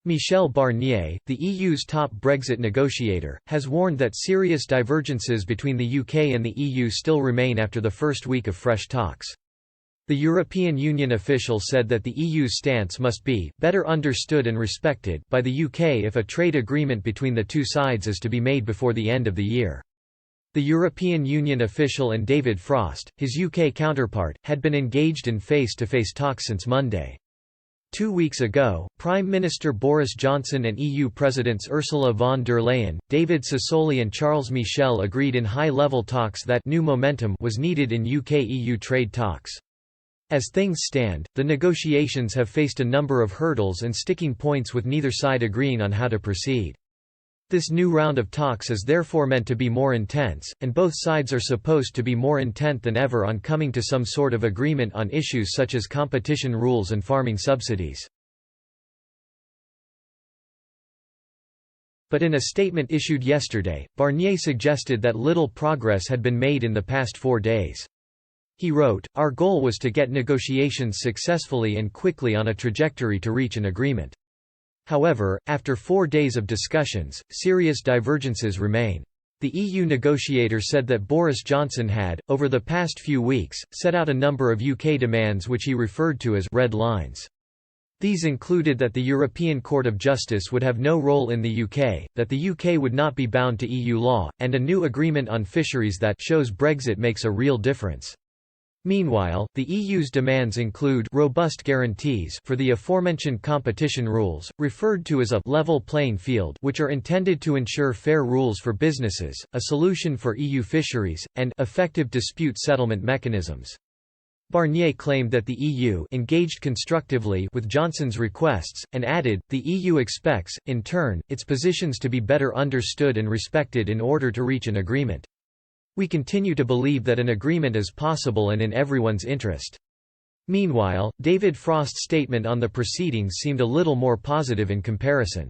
Michel Barnier, the EU's top Brexit negotiator, has warned that serious divergences between the UK and the EU still remain after the first week of fresh talks. The European Union official said that the EU's stance must be better understood and respected by the UK if a trade agreement between the two sides is to be made before the end of the year. The European Union official and David Frost, his UK counterpart, had been engaged in face-to-face talks since Monday. 2 weeks ago, Prime Minister Boris Johnson and EU Presidents Ursula von der Leyen, David Sassoli and Charles Michel agreed in high-level talks that new momentum was needed in UK-EU trade talks. As things stand, the negotiations have faced a number of hurdles and sticking points with neither side agreeing on how to proceed. This new round of talks is therefore meant to be more intense, and both sides are supposed to be more intent than ever on coming to some sort of agreement on issues such as competition rules and farming subsidies. But in a statement issued yesterday, Barnier suggested that little progress had been made in the past 4 days. He wrote, "Our goal was to get negotiations successfully and quickly on a trajectory to reach an agreement. However, after 4 days of discussions, serious divergences remain." The EU negotiator said that Boris Johnson had, over the past few weeks, set out a number of UK demands which he referred to as red lines. These included that the European Court of Justice would have no role in the UK, that the UK would not be bound to EU law, and a new agreement on fisheries that shows Brexit makes a real difference. Meanwhile, the EU's demands include robust guarantees for the aforementioned competition rules, referred to as a level playing field, which are intended to ensure fair rules for businesses, a solution for EU fisheries, and effective dispute settlement mechanisms. Barnier claimed that the EU engaged constructively with Johnson's requests, and added, the EU expects, in turn, its positions to be better understood and respected in order to reach an agreement. We continue to believe that an agreement is possible and in everyone's interest. Meanwhile, David Frost's statement on the proceedings seemed a little more positive in comparison.